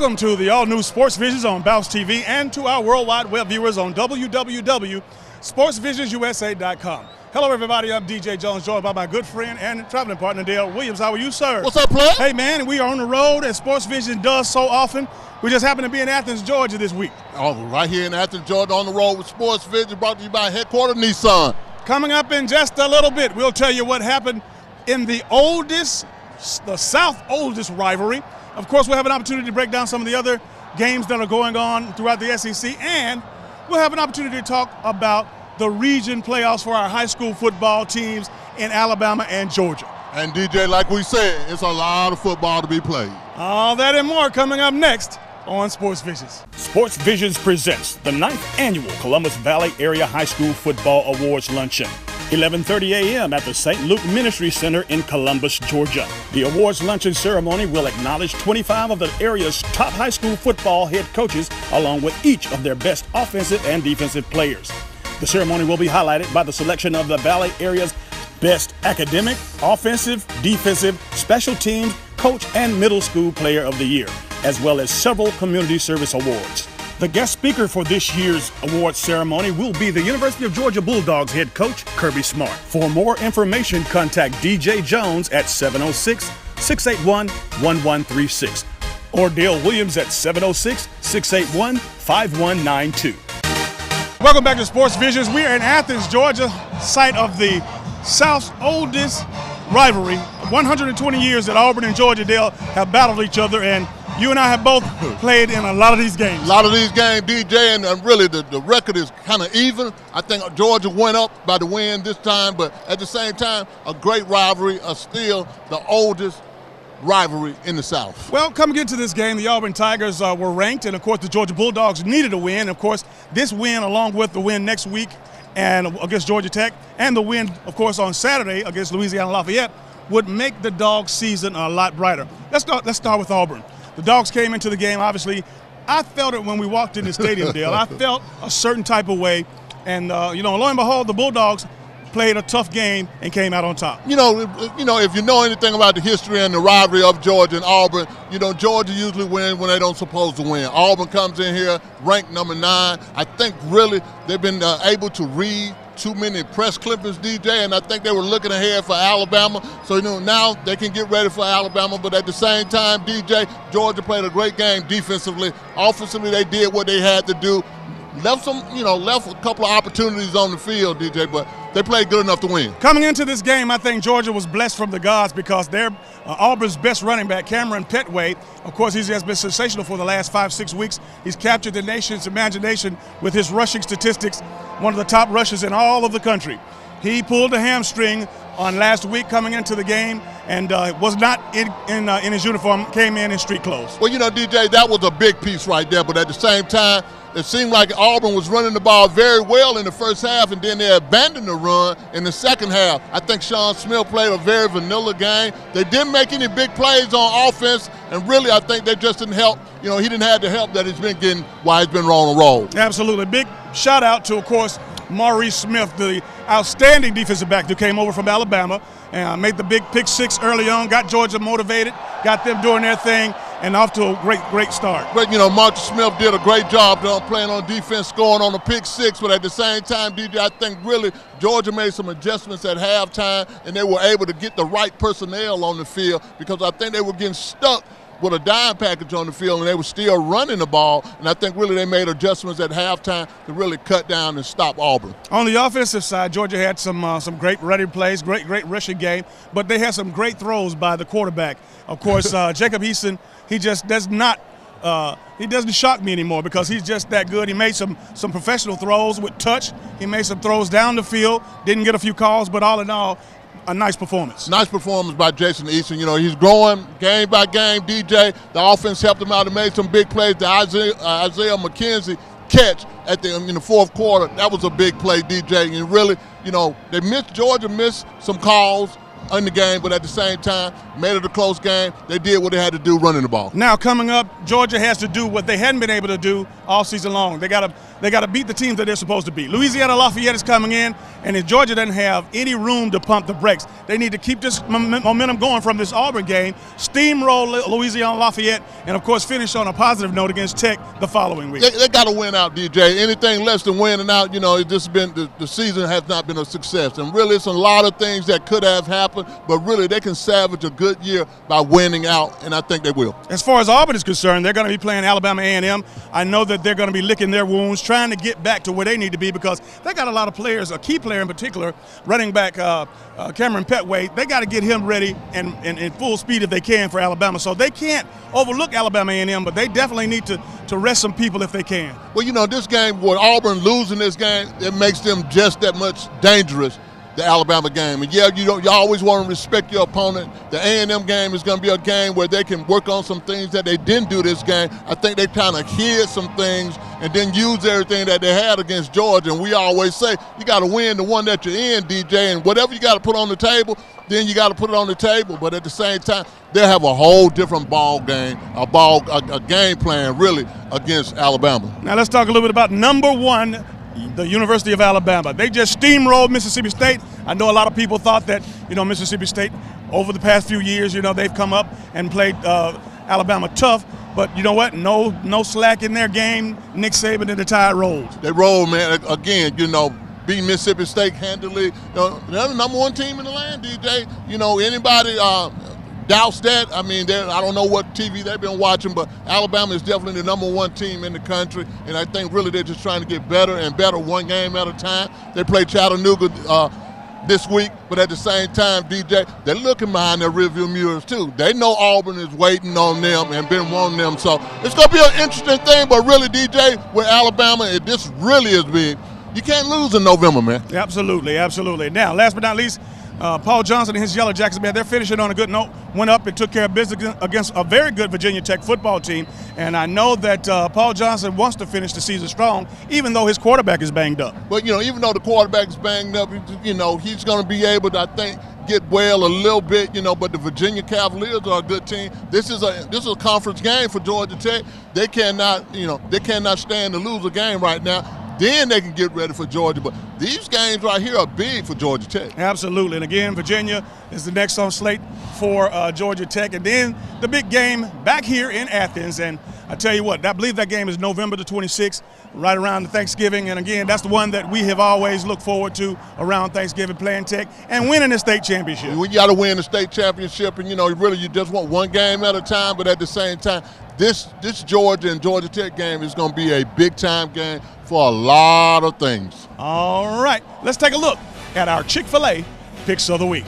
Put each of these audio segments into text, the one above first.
Welcome to the all-new Sports Visions on Bounce TV and to our worldwide web viewers on www.sportsvisionsusa.com. Hello, everybody. I'm DJ Jones, joined by my good friend and traveling partner, Dale Williams. How are you, sir? What's up, play? Hey, man, we are on the road, as Sports Vision does so often. We just happen to be in Athens, Georgia this week. Oh, right here in Athens, Georgia, on the road with Sports Vision, brought to you by Headquarters Nissan. Coming up in just a little bit, we'll tell you what happened in the South oldest rivalry. Of course, we'll have an opportunity to break down some of the other games that are going on throughout the SEC, and we'll have an opportunity to talk about the region playoffs for our high school football teams in Alabama and Georgia. And DJ, like we said, it's a lot of football to be played. All that and more coming up next on Sports Visions. Sports Visions presents the 9th annual Columbus Valley Area High School Football Awards Luncheon. 11:30 a.m. at the St. Luke Ministry Center in Columbus, Georgia. The awards luncheon ceremony will acknowledge 25 of the area's top high school football head coaches, along with each of their best offensive and defensive players. The ceremony will be highlighted by the selection of the Valley area's best academic, offensive, defensive, special teams, coach, and middle school player of the year, as well as several community service awards. The guest speaker for this year's awards ceremony will be the University of Georgia Bulldogs head coach, Kirby Smart. For more information, contact DJ Jones at 706-681-1136 or Dale Williams at 706-681-5192. Welcome back to Sports Visions. We are in Athens, Georgia, site of the South's oldest rivalry. 120 years that Auburn and Georgia, Dale, have battled each other, and you and I have both played in a lot of these games. A lot of these games, DJ, and really the record is kind of even. I think Georgia went up by the win this time, but at the same time, a great rivalry, still the oldest rivalry in the South. Well, coming into this game, the Auburn Tigers were ranked, and of course the Georgia Bulldogs needed a win. Of course, this win, along with the win next week and against Georgia Tech, and the win, of course, on Saturday against Louisiana Lafayette, would make the Dogs' season a lot brighter. Let's start with Auburn. The Dogs came into the game, obviously. I felt it when we walked in the stadium, Dale. I felt a certain type of way. And, lo and behold, the Bulldogs played a tough game and came out on top. If you know anything about the history and the rivalry of Georgia and Auburn, Georgia usually wins when they don't supposed to win. Auburn comes in here ranked number 9. I think really they've been able to read too many press clippings, DJ, and I think they were looking ahead for Alabama. So, now they can get ready for Alabama, but at the same time, DJ, Georgia played a great game defensively. Offensively, they did what they had to do. Left a couple of opportunities on the field, DJ, but they played good enough to win. Coming into this game, I think Georgia was blessed from the gods because they're Auburn's best running back, Cameron Petway. Of course, he has been sensational for the last 5-6 weeks. He's captured the nation's imagination with his rushing statistics, one of the top rushers in all of the country. He pulled a hamstring on last week coming into the game and was not in his uniform, came in street clothes. Well, DJ, that was a big piece right there, but at the same time, it seemed like Auburn was running the ball very well in the first half, and then they abandoned the run in the second half. I think Sean Smith played a very vanilla game. They didn't make any big plays on offense, and really I think they just didn't help. He didn't have the help that he's been getting while he's been on the roll. Absolutely. Big shout out to, of course, Maurice Smith, the outstanding defensive back who came over from Alabama and made the big pick 6 early on, got Georgia motivated, got them doing their thing, and off to a great start. But, Marcus Smith did a great job playing on defense, scoring on the pick 6, but at the same time, DJ, I think really Georgia made some adjustments at halftime, and they were able to get the right personnel on the field because I think they were getting stuck with a dime package on the field, and they were still running the ball. And I think really they made adjustments at halftime to really cut down and stop Auburn. On the offensive side, Georgia had some great running plays, great rushing game, but they had some great throws by the quarterback. Of course, Jacob Eason, he just does not. He doesn't shock me anymore because he's just that good. He made some professional throws with touch. He made some throws down the field. Didn't get a few calls, but all in all, a nice performance. Nice performance by Jason Eason. He's growing game by game, DJ. The offense helped him out and made some big plays. The Isaiah McKenzie catch in the fourth quarter, that was a big play, DJ. And really, Georgia missed some calls in the game, but at the same time, made it a close game. They did what they had to do running the ball. Now coming up, Georgia has to do what they hadn't been able to do all season long. They got to beat the teams that they're supposed to beat. Louisiana Lafayette is coming in, and if Georgia doesn't have any room to pump the brakes, they need to keep this momentum going from this Auburn game, steamroll Louisiana Lafayette, and of course finish on a positive note against Tech the following week. They got to win out, DJ. Anything less than winning out, this has been the season has not been a success. And really, it's a lot of things that could have happened, but really they can salvage a good year by winning out, and I think they will. As far as Auburn is concerned, they're going to be playing Alabama A&M. I know that they're going to be licking their wounds, trying to get back to where they need to be because they got a lot of players, a key player in particular, running back Cameron Petway. They got to get him ready and in full speed if they can for Alabama. So they can't overlook Alabama A&M, but they definitely need to rest some people if they can. Well, this game, with Auburn losing this game, it makes them just that much dangerous, the Alabama game. And yeah, you always want to respect your opponent. The A&M game is going to be a game where they can work on some things that they didn't do this game. I think they kind of hid some things and then use everything that they had against Georgia. And we always say, you got to win the one that you're in, DJ, and whatever you got to put on the table, then you got to put it on the table. But at the same time, they'll have a whole different ball game, a game plan, really, against Alabama. Now let's talk a little bit about number one, the University of Alabama. They just steamrolled Mississippi State. I know a lot of people thought that, Mississippi State, over the past few years, they've come up and played Alabama tough. But you know what? No slack in their game. Nick Saban and the Tide rolled. They rolled, man. Again, beat Mississippi State handily. They're the number one team in the land, DJ. Anybody doubts that, I don't know what TV they've been watching, but Alabama is definitely the number one team in the country, and I think really they're just trying to get better and better one game at a time. They play Chattanooga this week, but at the same time, DJ, they're looking behind their rearview mirrors too. They know Auburn is waiting on them and been wanting them, so it's going to be an interesting thing, but really, DJ, with Alabama, this really is big. You can't lose in November, man. Absolutely, absolutely. Now, last but not least, Paul Johnson and his Yellow Jackets, man, they're finishing on a good note. Went up and took care of business against a very good Virginia Tech football team. And I know that Paul Johnson wants to finish the season strong, even though his quarterback is banged up. But, even though the quarterback is banged up, he's going to be able to, I think, get well a little bit, but the Virginia Cavaliers are a good team. This is a conference game for Georgia Tech. They cannot stand to lose a game right now. Then they can get ready for Georgia. But these games right here are big for Georgia Tech. Absolutely. And again, Virginia is the next on slate for Georgia Tech. And then the big game back here in Athens. And I tell you what, I believe that game is November the 26th, right around Thanksgiving. And again, that's the one that we have always looked forward to around Thanksgiving, playing Tech and winning the state championship. We got to win the state championship. And, really you just want one game at a time. But at the same time, this Georgia and Georgia Tech game is going to be a big-time game for a lot of things. All right, let's take a look at our Chick-fil-A Picks of the Week.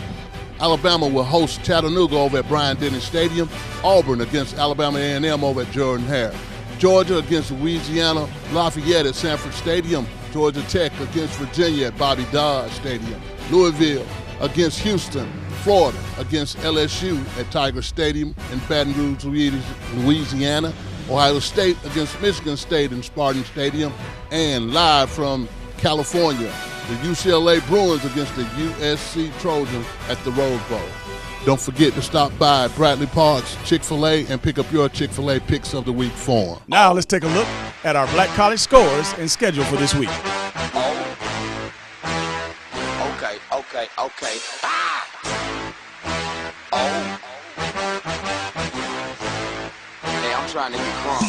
Alabama will host Chattanooga over at Bryant-Denny Stadium. Auburn against Alabama A&M over at Jordan-Hare. Georgia against Louisiana Lafayette at Sanford Stadium. Georgia Tech against Virginia at Bobby Dodd Stadium. Louisville against Houston. Florida against LSU at Tiger Stadium in Baton Rouge, Louisiana. Ohio State against Michigan State in Spartan Stadium. And live from California, the UCLA Bruins against the USC Trojans at the Rose Bowl. Don't forget to stop by Bradley Park's Chick-fil-A and pick up your Chick-fil-A Picks of the Week form. Now let's take a look at our Black College scores and schedule for this week. Okay. Hey, I'm trying to get crunk.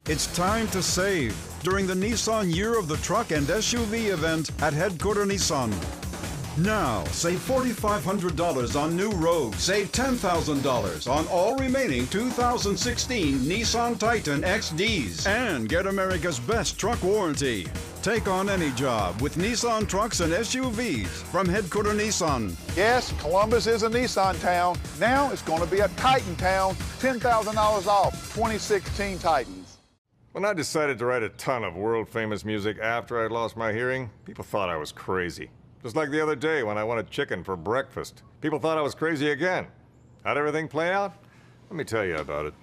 It's time to save during the Nissan Year of the Truck and SUV event at Headquarter Nissan. Now, save $4,500 on new Rogue. Save $10,000 on all remaining 2016 Nissan Titan XDs. And get America's best truck warranty. Take on any job with Nissan trucks and SUVs from Headquarter Nissan. Yes, Columbus is a Nissan town. Now it's going to be a Titan town. $10,000 off 2016 Titans. When I decided to write a ton of world-famous music after I'd lost my hearing, people thought I was crazy. Just like the other day when I wanted chicken for breakfast. People thought I was crazy again. How'd everything play out? Let me tell you about it.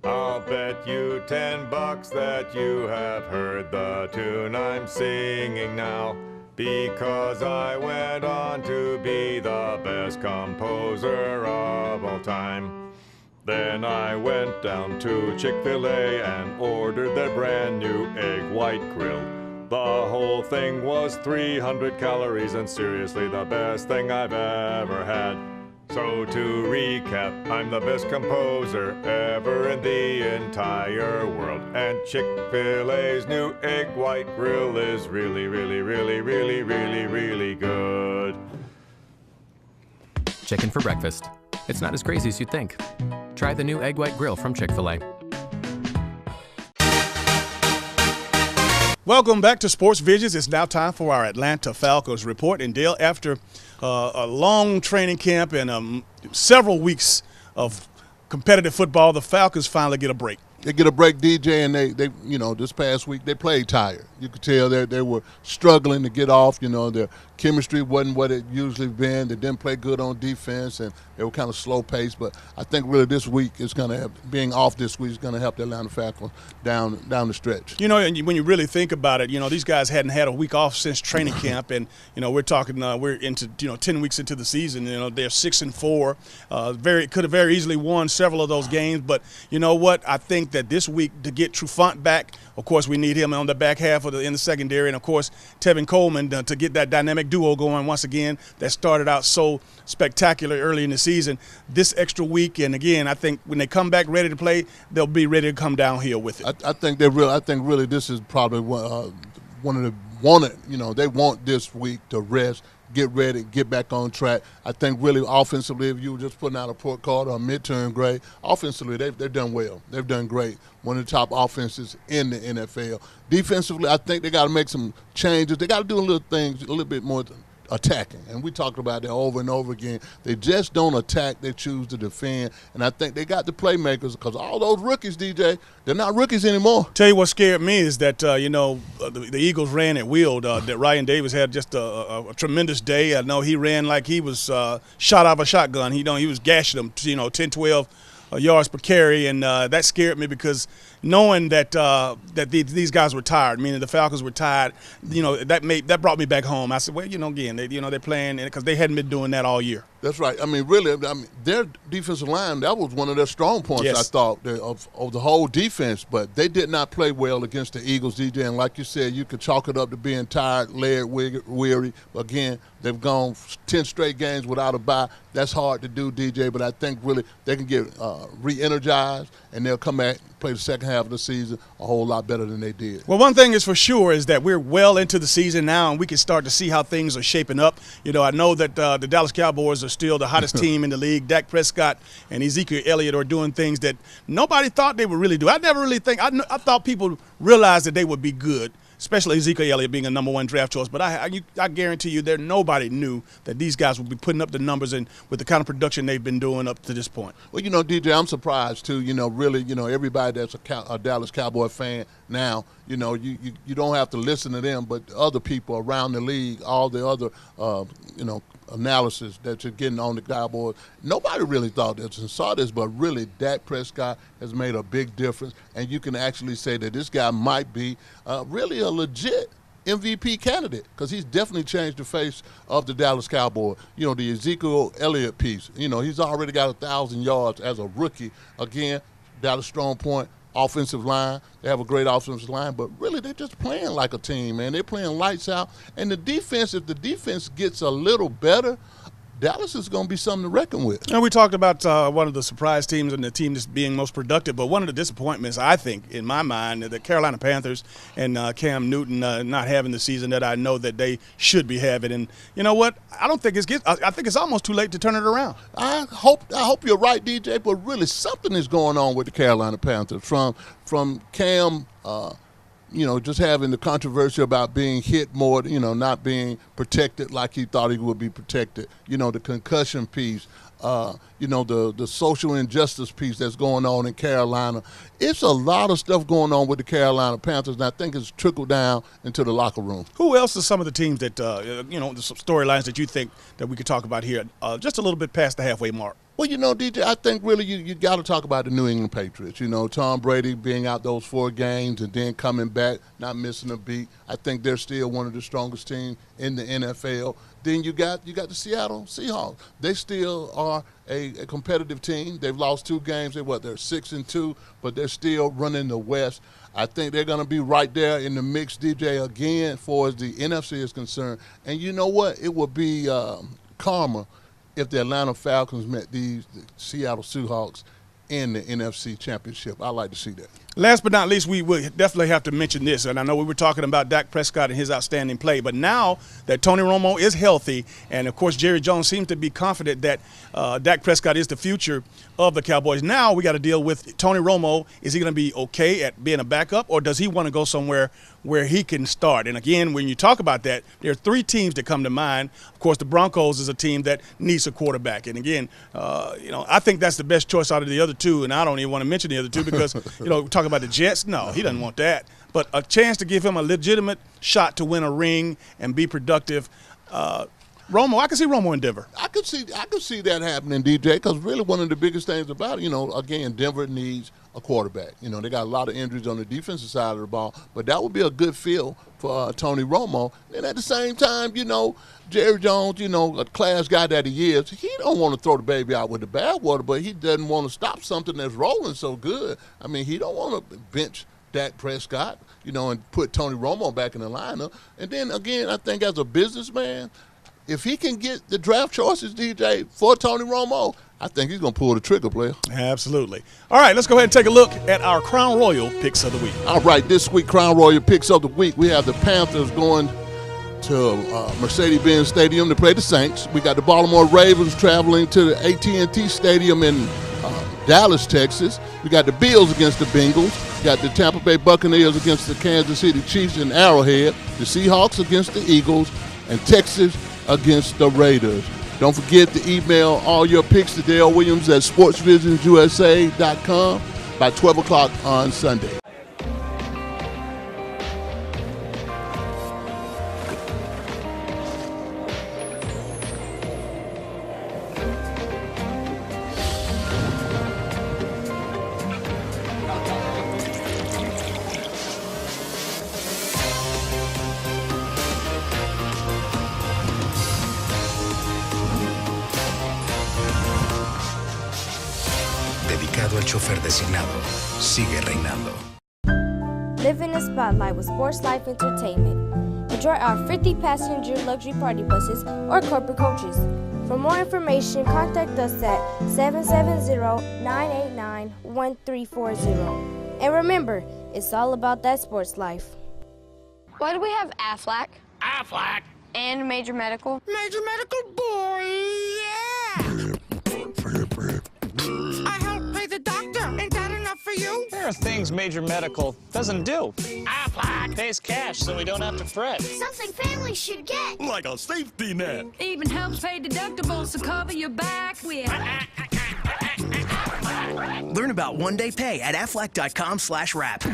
I'll bet you $10 that you have heard the tune I'm singing now, because I went on to be the best composer of all time. Then I went down to Chick-fil-A and ordered their brand new egg white grill. The whole thing was 300 calories and seriously the best thing I've ever had. So to recap, I'm the best composer ever in the entire world. And Chick-fil-A's new egg white grill is really, really, really, really, really, really good. Chicken for breakfast. It's not as crazy as you'd think. Try the new egg white grill from Chick-fil-A. Welcome back to Sports Visions. It's now time for our Atlanta Falcons report. And Dale, after a long training camp and several weeks of competitive football, the Falcons finally get a break. They get a break, DJ, and they this past week they played tired. You could tell they were struggling to get off. Their chemistry wasn't what it usually been. They didn't play good on defense, and they were kind of slow paced. But I think really this week is going to have, being off this week is going to help the Atlanta Falcons down the stretch. And when you really think about it, these guys hadn't had a week off since training camp, and we're talking we're into 10 weeks into the season. They're 6-4. Could have very easily won several of those games, but you know what? I think that this week to get Trufant back, of course, we need him on the back half in the secondary, and of course Tevin Coleman to get that dynamic duo going once again that started out so spectacular early in the season. This extra week, and again, I think when they come back ready to play, they'll be ready to come downhill with it. I think really this is probably one of the wanted. They want this week to rest, get ready, get back on track. I think really offensively, if you were just putting out a report card or a midterm grade, offensively they've done well. They've done great. One of the top offenses in the NFL. Defensively, I think they got to make some changes. They got to do a little bit more attacking, and we talked about that over and over again. They just don't attack, they choose to defend, and I think they got the playmakers, because all those rookies, DJ, they're not rookies anymore. Tell you what scared me is that the Eagles ran at will. That Ryan Davis had just a tremendous day. I know he ran like he was shot out of a shotgun. He was gashing them 10, 12 yards per carry, and that scared me, because knowing that these guys were tired, meaning the Falcons were tired, that brought me back home. I said, well, again, they're playing because they hadn't been doing that all year. That's right. Really, their defensive line, that was one of their strong points, yes. I thought, of the whole defense. But they did not play well against the Eagles, DJ. And like you said, you could chalk it up to being tired, leg weary. Again, they've gone 10 straight games without a bye. That's hard to do, DJ. But I think really they can get re-energized, and they'll come back and play the second half of the season a whole lot better than they did. Well, one thing is for sure is that we're well into the season now, and we can start to see how things are shaping up. I know that the Dallas Cowboys are still the hottest team in the league. Dak Prescott and Ezekiel Elliott are doing things that nobody thought they would really do. I thought people realized that they would be good, especially Ezekiel Elliott being a number 1 draft choice. But I guarantee you nobody knew that these guys would be putting up the numbers and with the kind of production they've been doing up to this point. Well, DJ, I'm surprised too. Really, everybody that's a Dallas Cowboy fan now, you don't have to listen to them, but other people around the league, all the other, analysis that you're getting on the Cowboys, nobody really thought this and saw this, but really Dak Prescott has made a big difference, and you can actually say that this guy might be really a legit MVP candidate, because he's definitely changed the face of the Dallas Cowboys. The Ezekiel Elliott piece, he's already got 1,000 yards as a rookie. Again, Dallas strong point. Offensive line, they have a great offensive line, but really they're just playing like a team, man. They're playing lights out. And the defense, if the defense gets a little better, Dallas is going to be something to reckon with. And we talked about one of the surprise teams and the team that's being most productive, but one of the disappointments, I think, in my mind, the Carolina Panthers and Cam Newton not having the season that I know that they should be having. And you know what? I think it's almost too late to turn it around. I hope you're right, DJ, but really something is going on with the Carolina Panthers from Cam. Just having the controversy about being hit more, not being protected like he thought he would be protected, the concussion piece, you know, the social injustice piece that's going on in Carolina. It's a lot of stuff going on with the Carolina Panthers, and I think it's trickled down into the locker room. Who else are some of the teams that, you know, the storylines that you think that we could talk about here just a little bit past the halfway mark? Well, you know, DJ, I think really you got to talk about the New England Patriots. You know, Tom Brady being out those 4 games and then coming back, not missing a beat. I think they're still one of the strongest teams in the NFL. Then you got the Seattle Seahawks. They still are a competitive team. They've lost 2 games. They're 6-2, but they're still running the West. I think they're going to be right there in the mix, DJ, again, as far as the NFC is concerned. And you know what? It would be karma if the Atlanta Falcons met the Seattle Seahawks in the NFC Championship. I like to see that. Last but not least, we would definitely have to mention this, and I know we were talking about Dak Prescott and his outstanding play, but now that Tony Romo is healthy, and of course Jerry Jones seems to be confident that Dak Prescott is the future of the Cowboys, now we got to deal with Tony Romo. Is he going to be okay at being a backup, or does he want to go somewhere where he can start? And again, when you talk about that, there are 3 teams that come to mind. Of course, the Broncos is a team that needs a quarterback, and again, you know, I think that's the best choice out of the other 2, and I don't even want to mention the other 2 because, you know, talk about the Jets. No, he doesn't want that. But a chance to give him a legitimate shot to win a ring and be productive. Romo, I can see Romo in Denver. I could see that happening, DJ, because really one of the biggest things about it, you know, again, Denver needs a quarterback. You know, they got a lot of injuries on the defensive side of the ball, but that would be a good feel for Tony Romo. And at the same time, you know, Jerry Jones, you know, a class guy that he is, he don't want to throw the baby out with the bathwater, but he doesn't want to stop something that's rolling so good. I mean, he don't want to bench Dak Prescott, you know, and put Tony Romo back in the lineup. And then, again, I think as a businessman, if he can get the draft choices, DJ, for Tony Romo, I think he's going to pull the trigger, player. Absolutely. All right, let's go ahead and take a look at our Crown Royal Picks of the Week. All right, this week, Crown Royal Picks of the Week, we have the Panthers going to Mercedes-Benz Stadium to play the Saints. We got the Baltimore Ravens traveling to the AT&T Stadium in Dallas, Texas. We got the Bills against the Bengals. We got the Tampa Bay Buccaneers against the Kansas City Chiefs in Arrowhead. The Seahawks against the Eagles. And Texas against the Raiders. Don't forget to email all your picks to Dale Williams at sportsvisionsusa.com by 12 o'clock on Sunday. Dedicado al chofer designado, sigue reinando. Live in the spotlight with Sports Life Entertainment. Enjoy our 50-passenger luxury party buses or corporate coaches. For more information, contact us at 770-989-1340. And remember, it's all about that sports life. Why do we have Aflac? Aflac. And Major Medical? Major Medical, boy, yeah! I help pay the doctor. Ain't that enough for you? There are things Major Medical doesn't do. Aflac Pays cash so we don't have to fret. Something families should get. like a safety net. Even helps pay deductibles to cover your back with. Learn about one-day pay at aflac.com/wrap.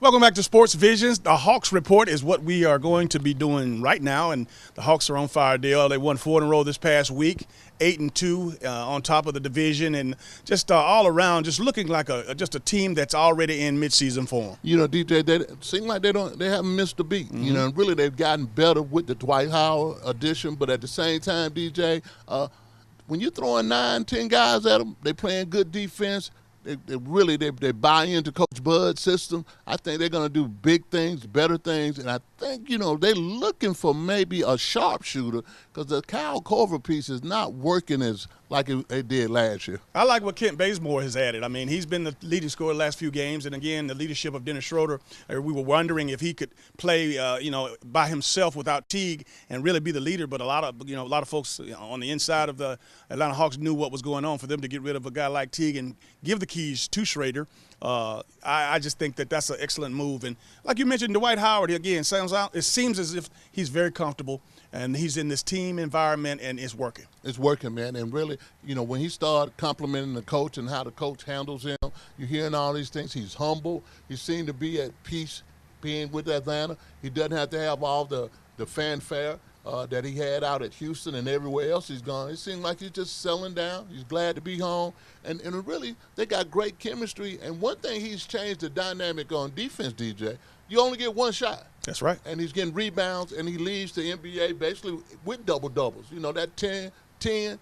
Welcome back to Sports Visions. The Hawks Report is what we are going to be doing right now, and the Hawks are on fire, Dale. They won 4 in a row this past week, 8-2 on top of the division, and just all around, just looking like just a team that's already in midseason form. You know, DJ, they seem like they haven't missed a beat. Mm-hmm. You know, and really they've gotten better with the Dwight Howard addition, but at the same time, DJ, when you're throwing 9-10 guys at them, they playing good defense. They buy into Coach Bud's system. I think they're going to do big things, better things, and I think, you know, they're looking for maybe a sharpshooter because the Kyle Korver piece is not working as like it did last year. I like what Kent Bazemore has added. I mean, he's been the leading scorer the last few games, and again, the leadership of Dennis Schroeder. We were wondering if he could play, by himself without Teague and really be the leader. But a lot of folks on the inside of the Atlanta Hawks knew what was going on for them to get rid of a guy like Teague and give the keys to Schrader. I just think that that's an excellent move. And like you mentioned, Dwight Howard, again, it seems as if he's very comfortable and he's in this team environment and it's working. It's working, man. And really, you know, when he started complimenting the coach and how the coach handles him, you're hearing all these things. He's humble. He seemed to be at peace being with Atlanta. He doesn't have to have all the fanfare that he had out at Houston and everywhere else he's gone. It seemed like he's just settling down. He's glad to be home. And really, they got great chemistry. And one thing he's changed the dynamic on defense, DJ, you only get one shot. That's right. And he's getting rebounds, and he leads the NBA basically with double-doubles. You know, that 10,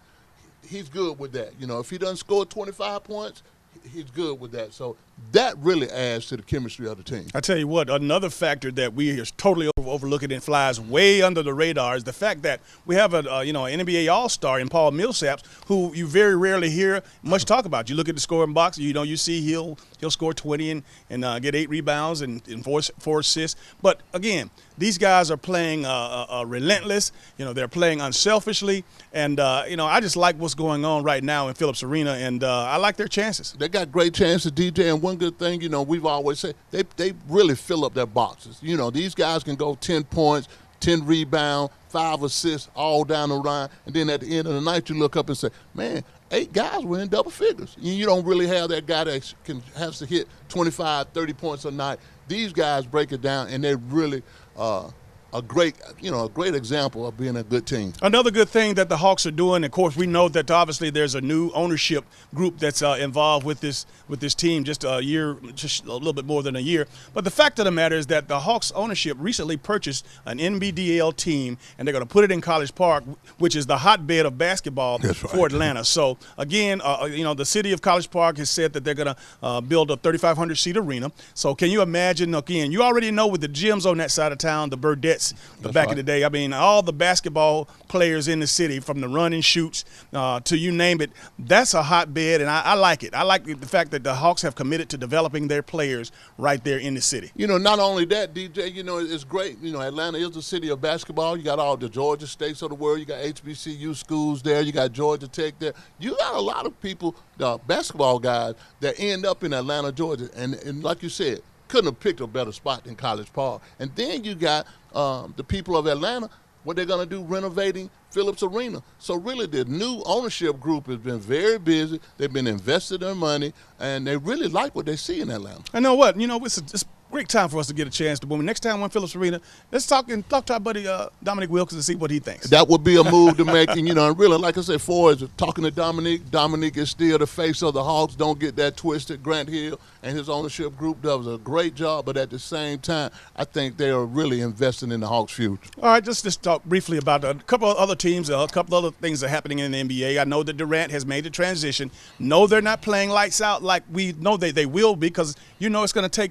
he's good with that. You know, if he doesn't score 25 points, he's good with that. So that really adds to the chemistry of the team. I tell you what, another factor that we are totally overlooking and flies way under the radar is the fact that we have an NBA All-Star in Paul Millsaps, who you very rarely hear much talk about. You look at the scoring box, you see he'll score 20 and get 8 rebounds and 4 assists. But again, these guys are playing relentless. You know, they're playing unselfishly, and I just like what's going on right now in Phillips Arena, and I like their chances. They got great chances, DJ, and one good thing, we've always said, they really fill up their boxes. You know, these guys can go 10 points, 10 rebounds, 5 assists, all down the line, and then at the end of the night you look up and say, man, 8 guys were in double figures. You don't really have that guy that has to hit 25, 30 points a night. These guys break it down, and they're really a great example of being a good team. Another good thing that the Hawks are doing, of course, we know that obviously there's a new ownership group that's involved with this team, just a little bit more than a year. But the fact of the matter is that the Hawks ownership recently purchased an NBDL team, and they're going to put it in College Park, which is the hotbed of basketball for Atlanta. So again, the city of College Park has said that they're going to build a 3,500-seat arena. So can you imagine? Again, you already know with the gyms on that side of town, the Burdett's. In the day, I mean, all the basketball players in the city, from the run and shoots to you name it, that's a hotbed, and I like it. I like the fact that the Hawks have committed to developing their players right there in the city. Not only that, DJ, it's great. Atlanta is the city of basketball. You got all the Georgia states of the world. You got HBCU schools there. You got Georgia Tech there. You got a lot of people, basketball guys, that end up in Atlanta, Georgia. And like you said, couldn't have picked a better spot than College Park. And then you got the people of Atlanta, what they're going to do, renovating Phillips Arena. So really the new ownership group has been very busy. They've been investing their money, and they really like what they see in Atlanta. I know what, it's great time for us to get a chance to when next time we're in Phillips Arena, let's talk to our buddy Dominic Wilkins and see what he thinks. That would be a move to make. And really, like I said, for as talking to Dominic is still the face of the Hawks. Don't get that twisted. Grant Hill and his ownership group does a great job, but at the same time, I think they are really investing in the Hawks' future. All right, just talk briefly about a couple of other teams, a couple of other things that are happening in the NBA. I know that Durant has made the transition. No, they're not playing lights out like we know they will be, because it's going to take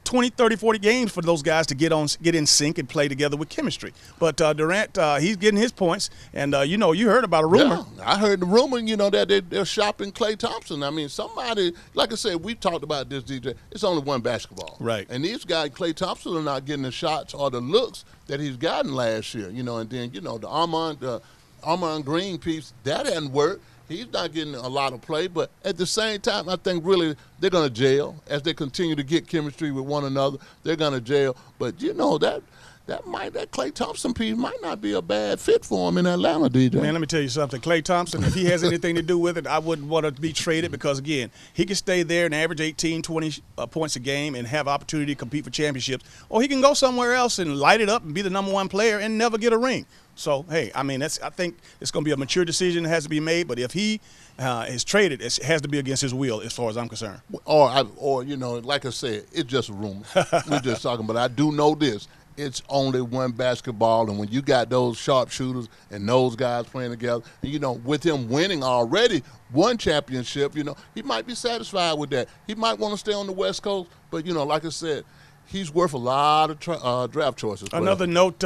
20, 30, 40 games for those guys to get in sync and play together with chemistry. But Durant, he's getting his points, and you heard about a rumor. Yeah, I heard the rumor, that they're shopping Klay Thompson. I mean, somebody, like I said, we've talked about this, DJ. It's only one basketball. Right. And these guys, Klay Thompson, are not getting the shots or the looks that he's gotten last year, and then, the Armand Green piece, that hadn't worked. He's not getting a lot of play, but at the same time, I think really they're going to gel as they continue to get chemistry with one another. They're going to gel, but that Klay Thompson piece might not be a bad fit for him in Atlanta, DJ. Man, let me tell you something. Klay Thompson, if he has anything to do with it, I wouldn't want to be traded, because, again, he can stay there and average 18, 20 points a game and have opportunity to compete for championships, or he can go somewhere else and light it up and be the number one player and never get a ring. So, hey, I mean, I think it's going to be a mature decision that has to be made, but if he is traded, it has to be against his will as far as I'm concerned. Or like I said, it's just a rumor. We're just talking, but I do know this. It's only one basketball, and when you got those sharpshooters and those guys playing together, and, with him winning already one championship, he might be satisfied with that. He might want to stay on the West Coast, but, like I said, he's worth a lot of draft choices. Another note,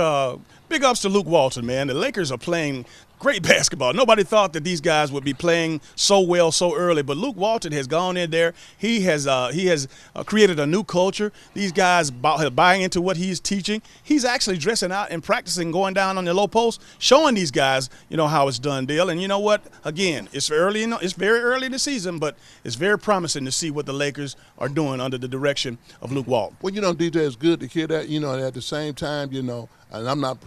big ups to Luke Walton, man. The Lakers are playing Great basketball. Nobody thought that these guys would be playing so well so early, but Luke Walton has gone in there. He has created a new culture. These guys buying into what he's teaching. He's actually dressing out and practicing, going down on the low post, showing these guys, how it's done, Dale. And you know what? Again, it's very early in the season, but it's very promising to see what the Lakers are doing under the direction of Luke Walton. Well, DJ, it's good to hear that. At the same time, and I'm not,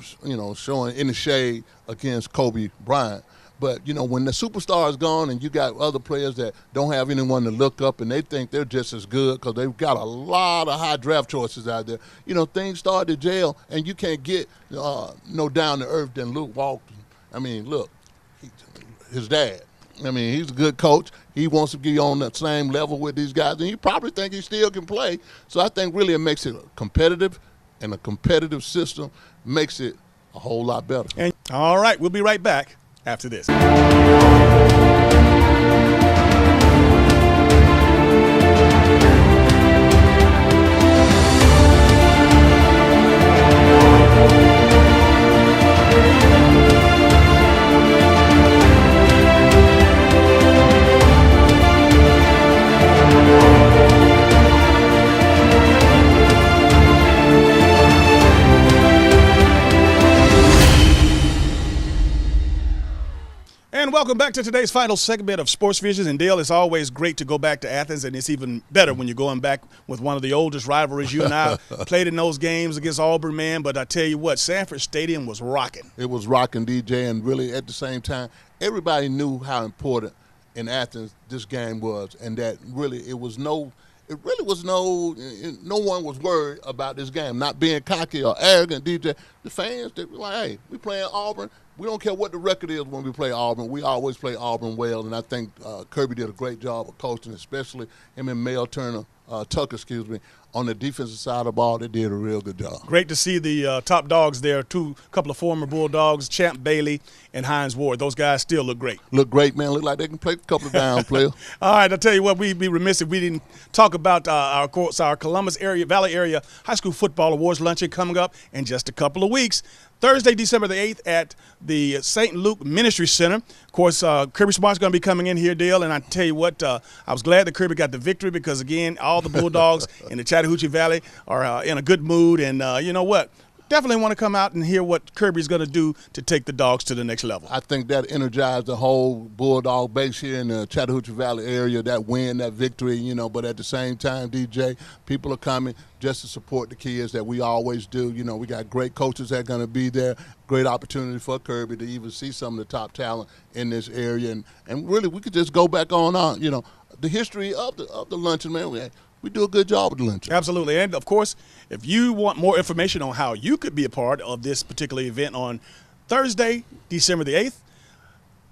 showing any shade against Kobe Bryant. But, when the superstar is gone and you got other players that don't have anyone to look up and they think they're just as good because they've got a lot of high draft choices out there, things start to jail and you can't get no down to earth than Luke Walton. I mean, look, his dad. I mean, he's a good coach. He wants to be on the same level with these guys, and he probably think he still can play. So I think really it makes it competitive, and a competitive system makes it a whole lot better. All right, we'll be right back after this. And welcome back to today's final segment of Sports Visions. And Dale, it's always great to go back to Athens, and it's even better when you're going back with one of the oldest rivalries. You and I played in those games against Auburn, man. But I tell you what, Sanford Stadium was rocking. It was rocking, DJ, and really at the same time, everybody knew how important in Athens this game was, and that really no one was worried about this game. Not being cocky or arrogant, DJ. The fans, they were like, hey, we playing Auburn. We don't care what the record is when we play Auburn. We always play Auburn well, and I think Kirby did a great job of coaching, especially him and Mel Tucker, on the defensive side of the ball. They did a real good job. Great to see the top dogs there, couple of former Bulldogs, Champ Bailey and Hines Ward. Those guys still look great. Look great, man. Look like they can play a couple of down players. All right, I'll tell you what, we'd be remiss if we didn't talk about our Columbus Valley Area High School Football Awards luncheon coming up in just a couple of weeks. Thursday, December the 8th at the St. Luke Ministry Center. Of course, Kirby Smart's going to be coming in here, Dale, and I tell you what, I was glad that Kirby got the victory because, again, all the Bulldogs in the Chattahoochee Valley are in a good mood, and you know what? Definitely want to come out and hear what Kirby's going to do to take the Dogs to the next level. I think that energized the whole Bulldog base here in the Chattahoochee Valley area, that win, that victory, but at the same time, DJ, people are coming just to support the kids that we always do. We got great coaches that are going to be there, great opportunity for Kirby to even see some of the top talent in this area. And really, we could just go back on, the history of the luncheon, man. We do a good job with the luncheon. Absolutely. And, of course, if you want more information on how you could be a part of this particular event on Thursday, December the 8th,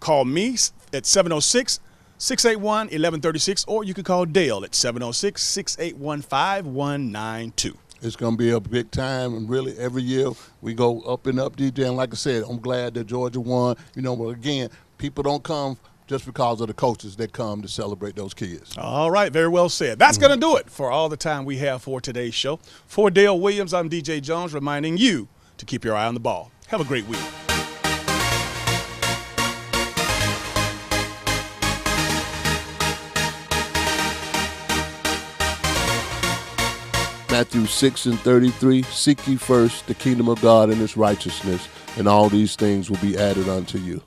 call me at 706-681-1136, or you can call Dale at 706-681-5192. It's going to be a big time, and really every year we go up and up, DJ. And like I said, I'm glad that Georgia won. But again, people don't come just because of the coaches that come to celebrate those kids. All right, very well said. That's going to do it for all the time we have for today's show. For Dale Williams, I'm DJ Jones, reminding you to keep your eye on the ball. Have a great week. Matthew 6:33, seek ye first the kingdom of God and his righteousness, and all these things will be added unto you.